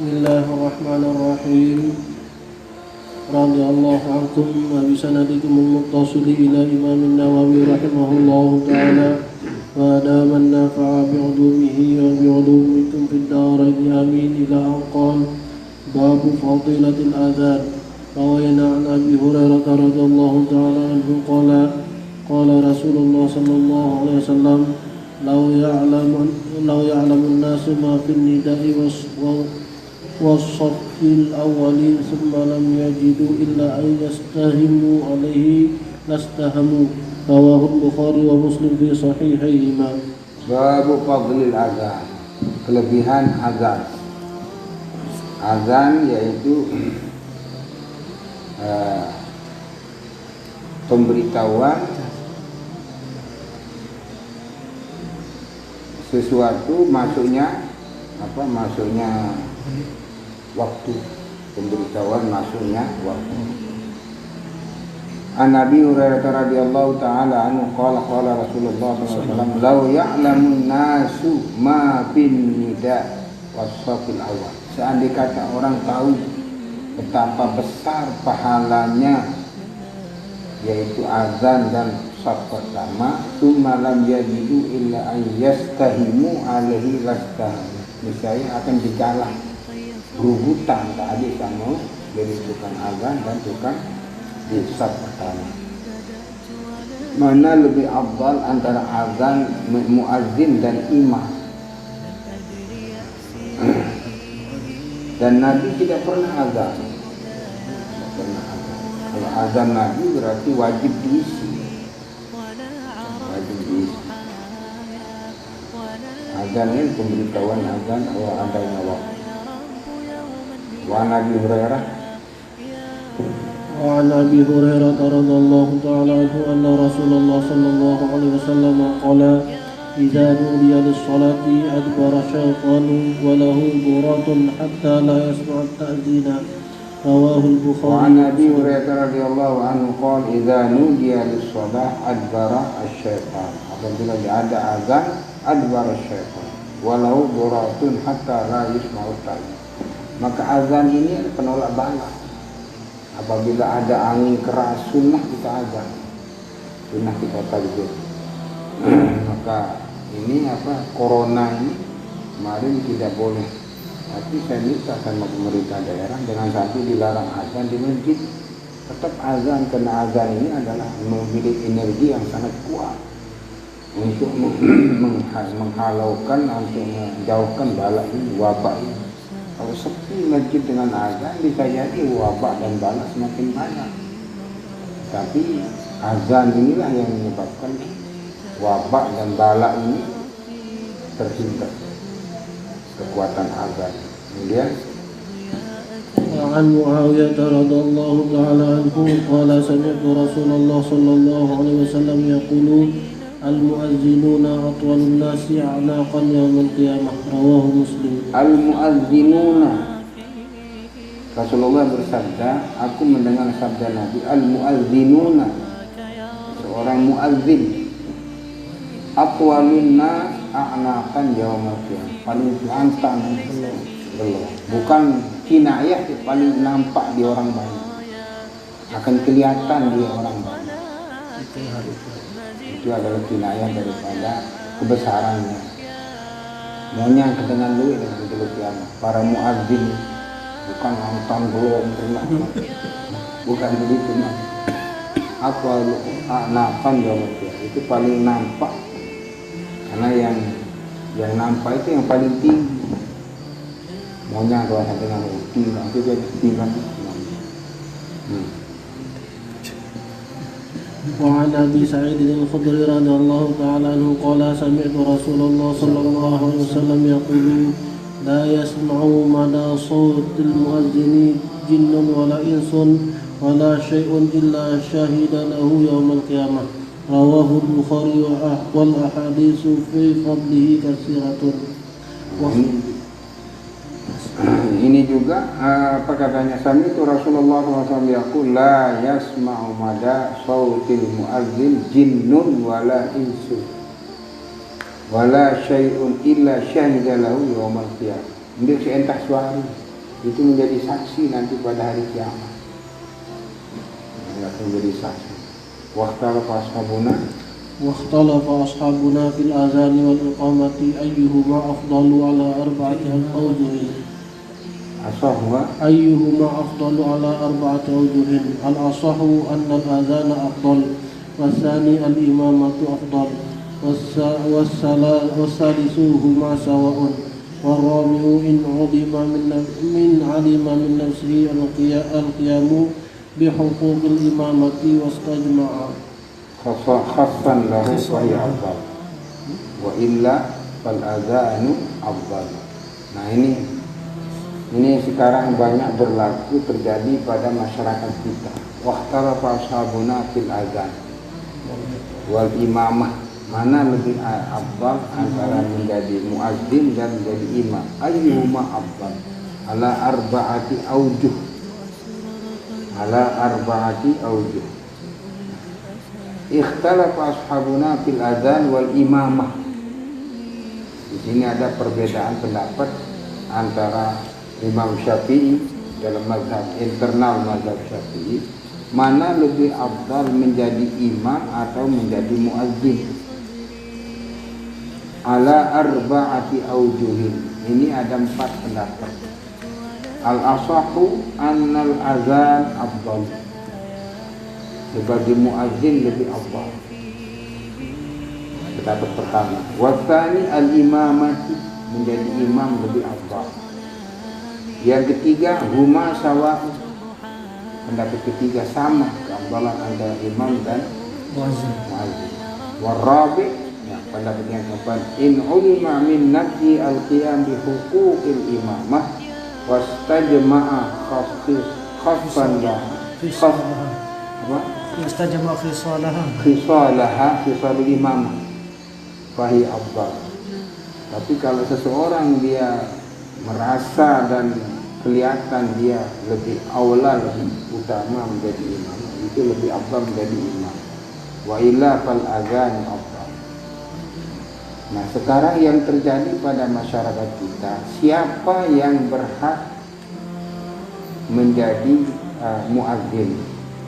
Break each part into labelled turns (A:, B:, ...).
A: Bismillahirrahmanirrahim. Radhiyallahu ankum wa bisanadikum al-muttasil ila Imam An-Nawawi rahimahullahu ta'ala wa adaman nafa'a bi'ulumihi wa bi'ulumikum fid darain amin ila an qala babu fadilatil adhan. Rawayna an Abi Hurairah radhiyallahu ta'ala anhu qala Rasulullah sallallahu alaihi wasallam law ya'lamun nasu ma fil nida'i والصف الأولين ثم لم يجدوا إلا أن يستهموا عليه لاستهموا رواه البخاري ومسلم في صحيحيهما.
B: Babu fadlil azan, kelebihan azan. Azan yaitu pemberitahuan sesuatu masuknya waktu, pemberitahuan masuknya waktu. An Nabi Hurairah radhiyallahu ta'ala anhu qala Rasulullah sallallahu alaihi wasallam law ya'lamun nasu ma bin nida was-safil awal. Seandainya kata orang tahu betapa besar pahalanya yaitu azan dan saf pertama, tsumma lam yajidu illa an yastahimu alaihi lastahimu. Misalnya akan digalah berebutan tadi kamu dari tukang azan dan tukang di saf pertama. Mana lebih afdal antara azan muazzin dan imam? Dan Nabi tidak pernah azan. Kalau azan Nabi berarti wajib diisi. Azan ini pemberitahuan azan awal adanya waktu. Wa Nabi Hurairah
A: وعن أبي هريرة رضي الله تعالى عنه أن رسول الله صلى الله عليه وسلم قال إذا نودي للصلاة أدبر شيطان وله ضرة حتى لا يسمع التأذين رواه البخاري.
B: وعن أبي هريرة رضي الله عنه قال إذا نودي للصلاة أدبر الشيطان. Apabila ada azan adbar syaitan walau duratun hatta la yusma'u ta'zin. Maka azan ini penolak bala. Apabila ada angin keras sunnah kita azan, sunnah kita takbir. Maka ini corona ini kemarin tidak boleh. Tapi saya minta sama pemerintah daerah jangan sampai dilarang azan di masjid. Tetap azan, karena azan ini adalah memiliki energi yang sangat kuat untuk menghalaukan, untuk menjauhkan bala ini, wabak ini. Kalau sepi masjid dengan azan bisa jadi wabak dan bala semakin banyak. Tapi azan inilah yang menyebabkan wabak dan bala ini terhindar. Kekuatan azan. Kemudian
A: وعن معاوية رضي الله تعالى عنه قال سمعت رسول الله صلى الله عليه وسلم يقول المؤذنون أطول الناس أعناقا يوم القيامة رواه مسلم.
B: Al-mu'azzinuna, Rasulullah bersabda, aku mendengar sabda Nabi, al-mu'azzinuna, seorang muazzin, atwalun nas a'naqan yaumil qiyamah, paling lantang belum, bukan kinayah, paling nampak di orang banyak, akan kelihatan di orang banyak. Itu adalah kinayah daripada kebesarannya. Maunya dengan duit dengan dulu kiamat. Para muazzin bukan nonton belum pernah, bukan begitu mas. Apa nampak itu paling nampak, karena yang nampak itu yang paling tinggi. Maunya kalau sampai dengan tinggi nanti dia tinggal.
A: وعن أبي سعيد الخدري رضي الله تعالى عنه قال سمعت رسول الله صلى الله عليه وسلم يقول لا يسمع مدى صوت المؤذن جن ولا إنس ولا شيء إلا شهد له يوم القيامة رواه البخاري والأحاديث في فضله كثيرة.
B: Ini juga apa katanya, sami itu Rasulullah SAW yaqul la yasma'u mada sautil muazzin jinnun wala insun wala syai'un illa syahida lahu yawmal qiyamah. Ini entah suara itu menjadi saksi nanti pada hari kiamat. Akan menjadi saksi. Waqtalafa ashabuna
A: واختلف أصحابنا في الآذان والإقامة أيهما أفضل على أربعة أوجه
B: asahwa
A: أيهما أفضل على أربعة أوجه الأصح أن الآذان أفضل والثاني الإمامة أفضل والثالثهما سواء والرابع إن علم من نفسه القيام بحقوق الإمامة واستجمع
B: khassan lahu wa hiya afdal wa illa fal adzanu afdal. Nah ini sekarang banyak berlaku terjadi pada masyarakat kita. Waqtalafa ashabuna fil adzan wal imamah, mana lebih afdal antara menjadi muazzin dan menjadi imam. Ayyuhuma afdal ala arba'ati aujuh. Ikhtalafa ashabuna fil adzan wal imamah. Di sini ada perbedaan pendapat antara Imam Syafi'i dalam mazhab internal mazhab Syafi'i, mana lebih afdal menjadi imam atau menjadi muazzin. Ala arba'ati aujuhin. Ini ada 4 pendapat. Al-asahu annal azan afdal. Sebagai muazzin lebih afdal. Pendapat pertama. Wasani al-imamati, menjadi imam lebih afdal. Yang ketiga, huma sawa. Pendapat ketiga sama keafdalan antara imam dan muazzin. Warabi, ya, pendapat yang keempat, in ulima min nafsi al-qiyam bi huquqil imamah wastajma'a khaffan
A: Istajma
B: khisalul imamah fahi afdal. Tapi kalau seseorang dia merasa dan kelihatan dia lebih aula, lebih utama menjadi imam, itu lebih afdal menjadi imam. Wa illa fal adzan afdal. Nah, sekarang yang terjadi pada masyarakat kita, siapa yang berhak menjadi muazzin?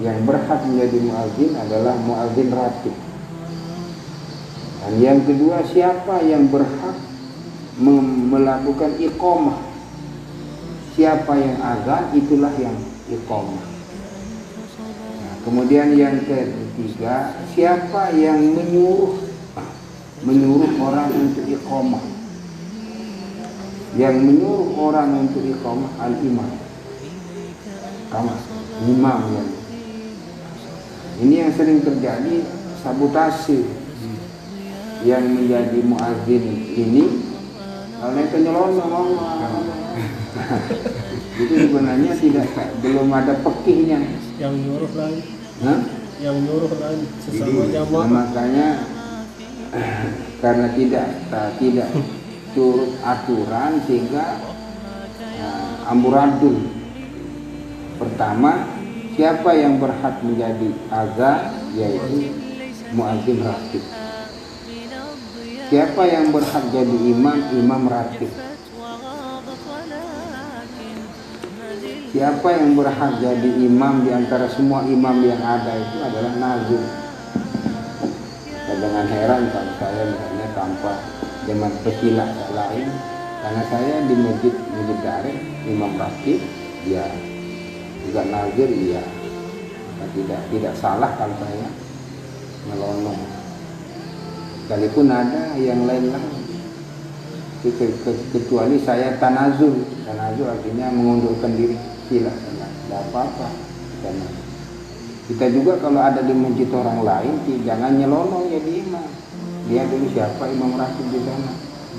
B: Yang berhak menjadi muazzin adalah muazzin ratib. Dan yang kedua, siapa yang berhak melakukan iqamah? Siapa yang azan, itulah yang iqamah. Nah, kemudian yang ketiga, siapa yang menyuruh orang untuk iqamah? Yang menyuruh orang untuk iqamah al-imam. Imam yang ini yang sering terjadi, sabotase. Yang menjadi muazzin ini oleh penyelonong. Itu sebenarnya belum ada pekihnya.
A: Yang nyuruh lain.
B: Yang
A: nyuruh lain sesama jamaah.
B: Makanya karena tidak turut aturan sehingga amburadul. Pertama, siapa yang berhak menjadi azan, yaitu muazzin ratib. Siapa yang berhak jadi imam ratib. Siapa yang berhak jadi imam di antara semua imam yang ada itu adalah nazir. Dengan heran kalau saya misalnya tanpa jemaat pecilah lain, karena saya di masjid Dareh imam ratib, dia juga nazir, iya. Tidak salah kalau saya melonong. Sekalipun ada yang lain kecuali saya tanazul. Tanazul artinya mengundurkan diri, silakan, tidak apa-apa. Dan kita juga kalau ada di masjid orang lain, jangan nyelonong jadi imam. Dia dulu siapa imam ratib di sana.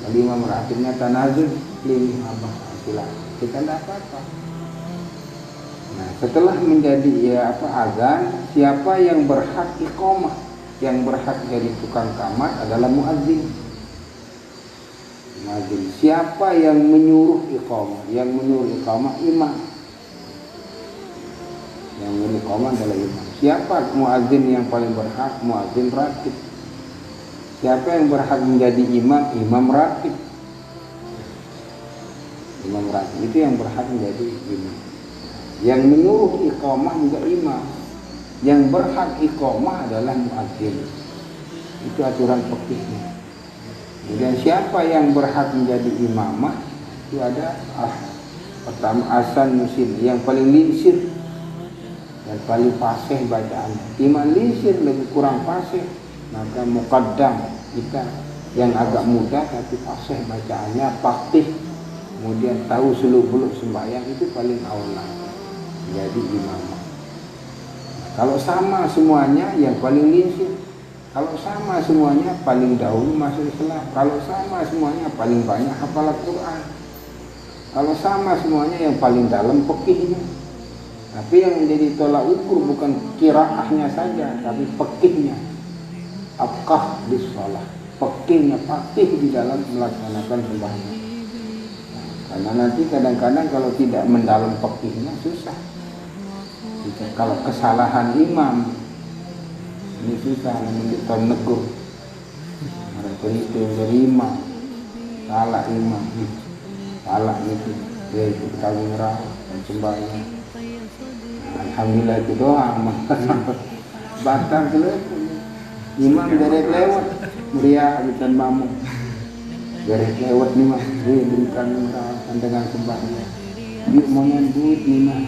B: Kalau imam ratibnya tanazul, pilih abah, silakan. Kita tidak apa-apa. Nah, setelah menjadi azan, siapa yang berhak iqamah, yang berhak jadi tukang kamat adalah muazzin. Siapa yang menyuruh iqamah? Yang menyuruh iqamah imam. Yang menyuruh iqamah adalah imam. Siapa muazzin yang paling berhak? Muazzin ratib. Siapa yang berhak menjadi imam? Imam ratib. imam ratib itu yang berhak menjadi imam. Yang menyuruh iqamah juga imam. Yang berhak iqamah adalah muadzin. Itu aturan fikihnya. Kemudian siapa yang berhak menjadi imamah? Itu ada pertama asan musim yang paling lincir dan paling fasih bacaannya. Imam lincir lebih kurang fasih, maka muqaddam kita yang agak muda tapi fasih bacaannya, fakih, kemudian tahu seluk-beluk sembahyang, itu paling aula jadi imamah. Kalau sama semuanya yang paling lincir. Kalau sama semuanya paling dahulu masuk Islam. Kalau sama semuanya paling banyak hafal Al-Quran. Kalau sama semuanya yang paling dalam fikihnya. Tapi yang menjadi tolak ukur bukan qiraahnya saja, tapi fikihnya. Afqah di shalah. Fikihnya, fakih di dalam melaksanakan sembahyang. Karena nanti kadang-kadang kalau tidak mendalam fikihnya susah. Kalau kesalahan imam ini susah, namun kita negur. Mereka itu dari imam, salah imam, salah itu, dia itu kawin rawat dan sembahyang. Alhamdulillah itu doang, batang selesai. Imam derek lewat, meriah bukan mamu. Derek lewat nih mah, dia berikan rawat dengan sembahyang. Dia mau nyambut nih mah,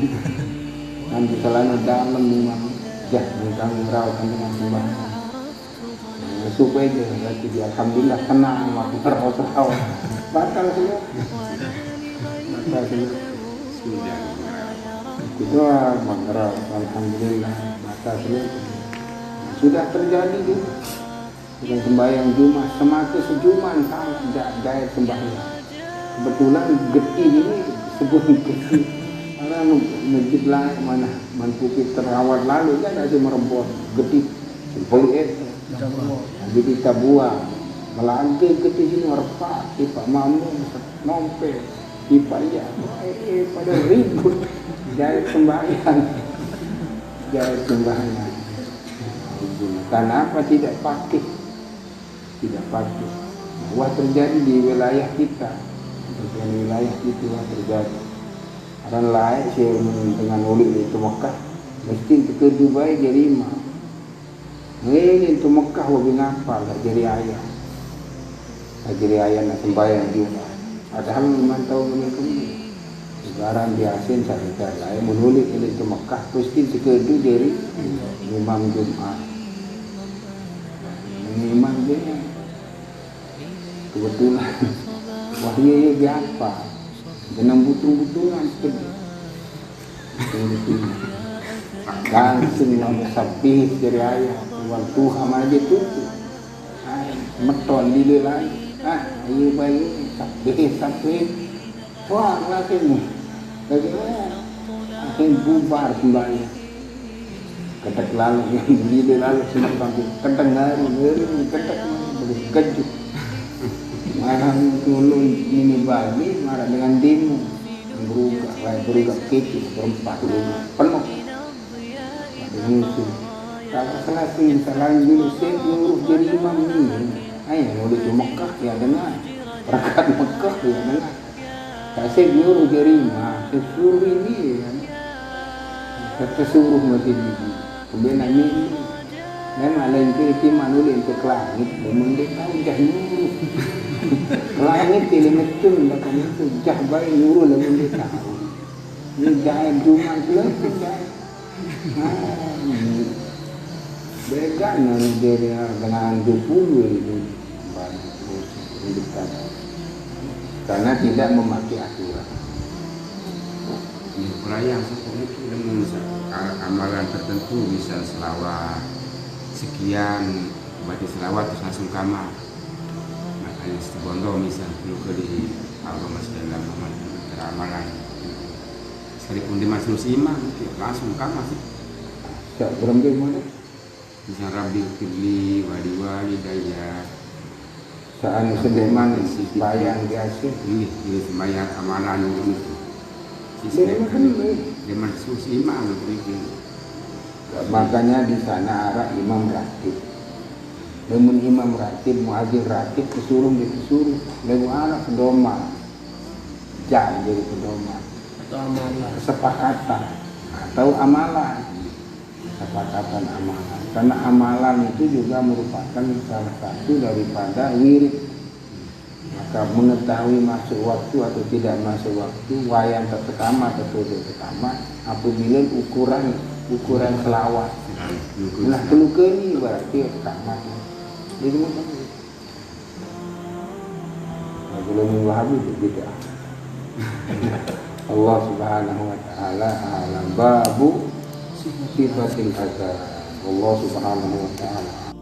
B: nanti selalu dalam nih mah. Ya, kami merawatkan dengan sembahyang. Supaya berarti dia alhamdulillah tenang waktu merawat. Batal semua. Itu merawat alhamdulillah batal semua. Sudah terjadi juga. Dengan sembahyang Jumat semakin sejuman sama daya sembahyang. Kebetulan getih ini sebut getih. Karena masjid lain mana manpupi terawat lalu kan ada merembot gede sepeluh jadi kita buang melangge gede sini merpak tipa mamu nompe tipa ya pada ribut jahit sembahyang karena apa tidak pakai wah terjadi di wilayah kita terjadi. Orang lain saya dengan ulik itu Mekah mesti ke Dubai jadi imam. Ini itu Mekah lebih ngapal tak jadi ayah. Tak jadi ayah nak sembahyang juga. Padahal memang tahu ini. Sekarang di Asin saya lain menulis itu Mekah mesti ke dari imam Jumat. Ini imam dia kebetulan wahyu dia apa? Dengan butung-butungan sedih. Langsung yang sabih dari ayah. Tuhan Tuhan aja tutup. Meton di lain. Ayo bayi sabih. Wah, langsung. Bagaimana? Akhirnya bubar kembali. Ketek lalu yang di lalu sempat kedengar, ketek berkejut. Marah dulu ini bagi marah dengan demo berubah kecil berempat penuh ada musuh. Kalau selesai selain dulu saya nyuruh jadi imam ini ayo udah ke Mekah ya dengar berangkat Mekah ya dengar saya nyuruh jadi imam sesuruh ini kata suruh masih ini kemudian ini memang lain kiri manusia untuk langit namun dia tahu jahil langit pilih metun bahkan itu jah baik nyuruh lamun dia tahu ini jahil cuma selesai jahil began dia dengan 20 itu karena tidak memakai aturan.
C: Orang yang seperti itu dengan amalan tertentu bisa selawat sekian baca selawat terus langsung kamar. Makanya sebondo misal juga di agama dalam amalan sekalipun di majelis imam langsung kamar sih.
B: Tak berhenti mana?
C: Bisa Rabbi Fidli wali daya.
B: Saat sedeman bayang biasa.
C: Ini sembahyang amalan itu. Di majelis imam begitu.
B: Makanya di sana arah imam ratib. Namun imam ratib, muadzin ratib disuruh, lalu arah doma. hujah jadi pedoman
A: atau amalan.
B: kesepakatan atau amalan, kesepakatan amalan, karena amalan itu juga merupakan salah satu daripada wirid. Maka mengetahui masuk waktu atau tidak masuk waktu, wayang tertekama atau tidak tertekama apabila ukuran selawat. Nah keluka ini berarti tamat. Jadi macam itu. Belum Wahabi itu beda. Allah Subhanahu wa taala alam babu sifatil azab. Allah Subhanahu wa taala